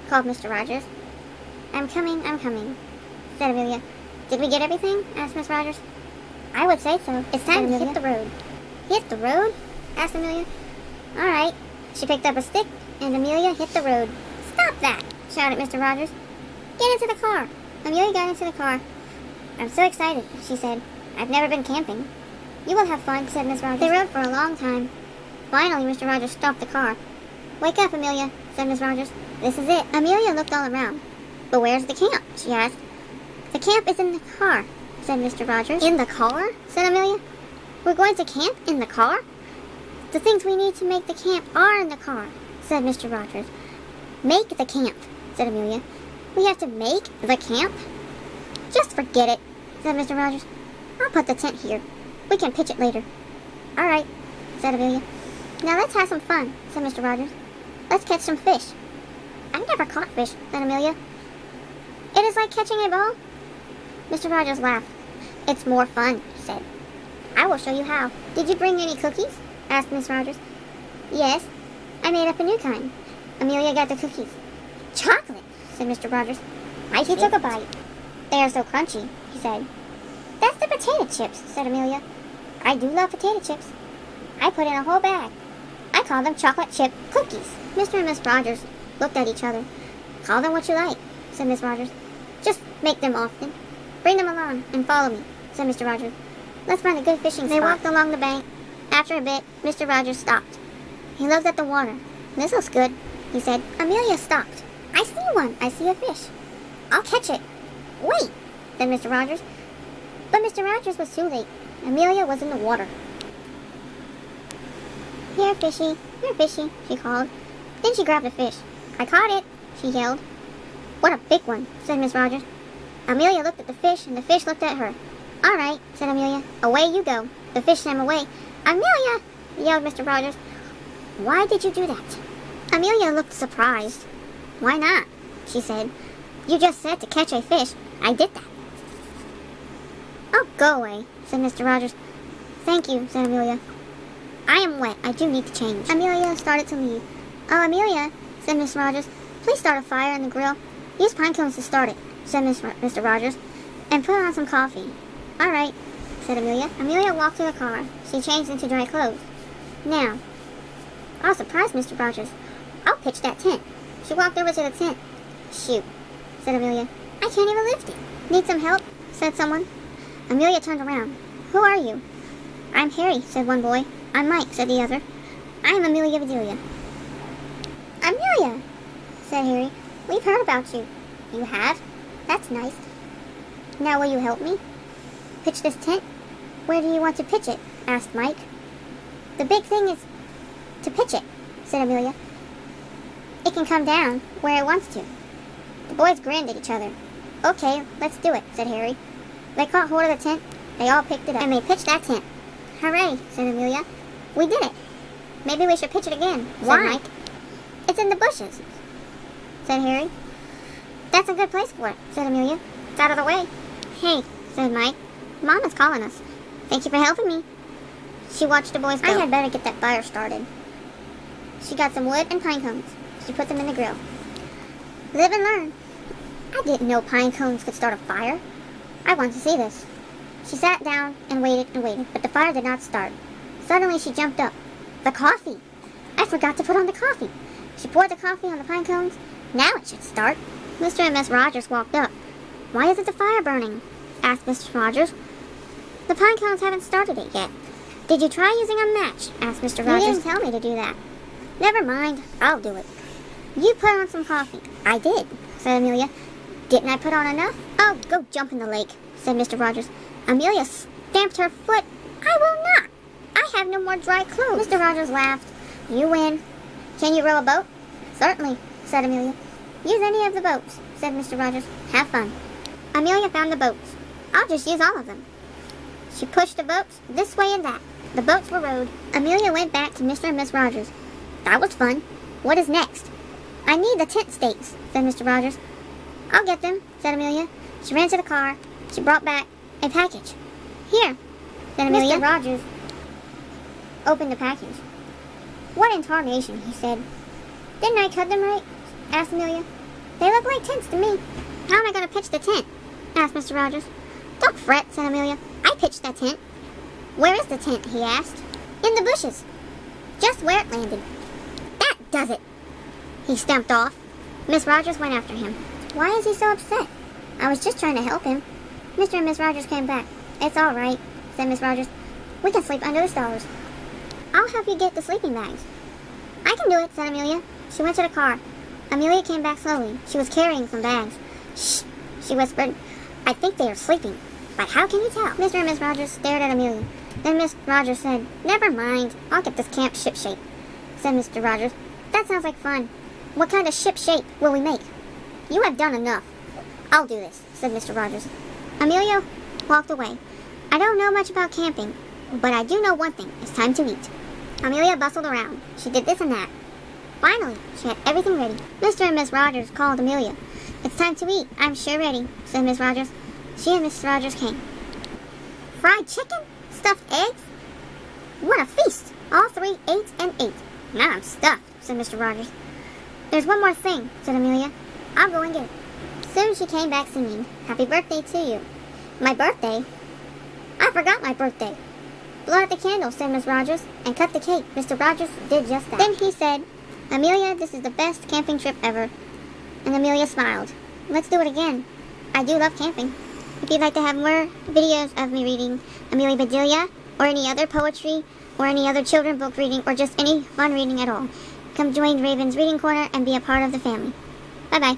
called Mr. Rogers. I'm coming, said Amelia. Did we get everything? Asked Miss Rogers. I would say so. It's time to hit the road. Hit the road? Asked Amelia. All right. She picked up a stick, and Amelia hit the road. Stop that! Shouted Mr. Rogers. Get into the car. Amelia got into the car. I'm so excited, she said. I've never been camping. You will have fun, said Miss Rogers. They rode for a long time. Finally, Mr. Rogers stopped the car. Wake up, Amelia, said Miss Rogers. This is it. Amelia looked all around. But where's the camp? She asked. The camp is in the car, said Mr. Rogers. In the car? Said Amelia. We're going to camp in the car? The things we need to make the camp are in the car, said Mr. Rogers. Make the camp, said Amelia. We have to make the camp? Just forget it, said Mr. Rogers. I'll put the tent here. We can pitch it later. All right, said Amelia. Now let's have some fun, said Mr. Rogers. Let's catch some fish. I've never caught fish, said Amelia. It is like catching a ball. Mr. Rogers laughed. It's more fun, he said. I will show you how. Did you bring any cookies? Asked Miss Rogers. Yes, I made up a new kind. Amelia got the cookies. Chocolate, said Mr. Rogers. He took a bite. They are so crunchy, he said. That's the potato chips, said Amelia. I do love potato chips. I put in a whole bag. I call them chocolate chip cookies. Mr. and Miss Rogers looked at each other. Call them what you like, said Miss Rogers. Just make them often. Bring them along and follow me, said Mr. Rogers. Let's find a good fishing spot. They walked along the bank. After a bit, Mr. Rogers stopped. He looked at the water. This looks good, he said. Amelia stopped. I see one. I see a fish. I'll catch it. Wait, said Mr. Rogers. But Mr. Rogers was too late. Amelia was in the water. Here, fishy, she called. Then she grabbed a fish. I caught it, she yelled. What a big one, said Miss Rogers. Amelia looked at the fish, and the fish looked at her. All right, said Amelia. Away you go. The fish swam away. Amelia, yelled Mr. Rogers. Why did you do that? Amelia looked surprised. Why not? She said. You just said to catch a fish. I did that. Oh, go away, said Mr. Rogers. Thank you, said Amelia. I am wet. I do need to change. Amelia started to leave. Oh, Amelia, said Miss Rogers. Please start a fire in the grill. Use pine cones to start it, said Mr. Rogers. And put on some coffee. All right, said Amelia. Amelia walked to the car. She changed into dry clothes. Now, I'll surprise Mr. Rogers. I'll pitch that tent. She walked over to the tent. Shoot, said Amelia. I can't even lift it. Need some help? Said someone. Amelia turned around. Who are you? I'm Harry, said one boy. I'm Mike, said the other. I'm Amelia Bedelia. Amelia, said Harry. We've heard about you. You have? That's nice. Now will you help me? Pitch this tent? Where do you want to pitch it? Asked Mike. The big thing is to pitch it, said Amelia. It can come down where it wants to. The boys grinned at each other. Okay, let's do it, said Harry. They caught hold of the tent. They all picked it up, and they pitched that tent. Hooray, said Amelia. We did it. Maybe we should pitch it again, said Mike. It's in the bushes, said Harry. That's a good place for it, said Amelia. It's out of the way. Hey, said Mike. Mom is calling us. Thank you for helping me. She watched the boys go. I had better get that fire started. She got some wood and pine cones. She put them in the grill. Live and learn. I didn't know pine cones could start a fire. I wanted to see this. She sat down and waited, but the fire did not start. Suddenly she jumped up. The coffee! I forgot to put on the coffee. She poured the coffee on the pine cones. Now it should start. Mr. and Miss Rogers walked up. Why isn't the fire burning? Asked Mr. Rogers. The pine cones haven't started it yet. Did you try using a match? Asked Mr. Rogers. You didn't tell me to do that. Never mind, I'll do it. You put on some coffee. I did, said Amelia. Didn't I put on enough? Oh, go jump in the lake, said Mr. Rogers. Amelia stamped her foot. I will not. I have no more dry clothes. Mr. Rogers laughed. You win. Can you row a boat? Certainly, said Amelia. Use any of the boats, said Mr. Rogers. Have fun. Amelia found the boats. I'll just use all of them. She pushed the boats this way and that. The boats were rowed. Amelia went back to Mr. and Miss Rogers. That was fun. What is next? I need the tent stakes, said Mr. Rogers. I'll get them, said Amelia. She ran to the car. She brought back a package. Here, said Amelia. Mr. Rogers opened the package. What in tarnation, he said. Didn't I cut them right? Asked Amelia. They look like tents to me. How am I going to pitch the tent? Asked Mr. Rogers. Don't fret, said Amelia. I pitched that tent. Where is the tent? He asked. In the bushes. Just where it landed. That does it. He stumped off. Miss Rogers went after him. Why is he so upset? I was just trying to help him. Mr. and Miss Rogers came back. It's all right, said Miss Rogers. We can sleep under the stars. I'll help you get the sleeping bags. I can do it, said Amelia. She went to the car. Amelia came back slowly. She was carrying some bags. Shh, she whispered. I think they are sleeping. But how can you tell? Mr. and Miss Rogers stared at Amelia. Then Miss Rogers said, Never mind. I'll get this camp shipshape, said Mr. Rogers. That sounds like fun. What kind of shipshape will we make? You have done enough. I'll do this, said Mr. Rogers. Amelia walked away. I don't know much about camping, but I do know one thing. It's time to eat. Amelia bustled around. She did this and that. Finally, she had everything ready. Mr. and Miss Rogers called Amelia. It's time to eat. I'm sure ready, said Miss Rogers. She and Mrs. Rogers came. Fried chicken? Stuffed eggs? What a feast! All three ate and ate. Now I'm stuffed, said Mr. Rogers. There's one more thing, said Amelia. I'll go and get it. Soon she came back singing, Happy birthday to you. My birthday? I forgot my birthday. Blow out the candle, said Miss Rogers, and cut the cake. Mr. Rogers did just that. Then he said, Amelia, this is the best camping trip ever. And Amelia smiled. Let's do it again. I do love camping. If you'd like to have more videos of me reading Amelia Bedelia, or any other poetry, or any other children's book reading, or just any fun reading at all, come join Raven's Reading Corner and be a part of the family. Bye-bye.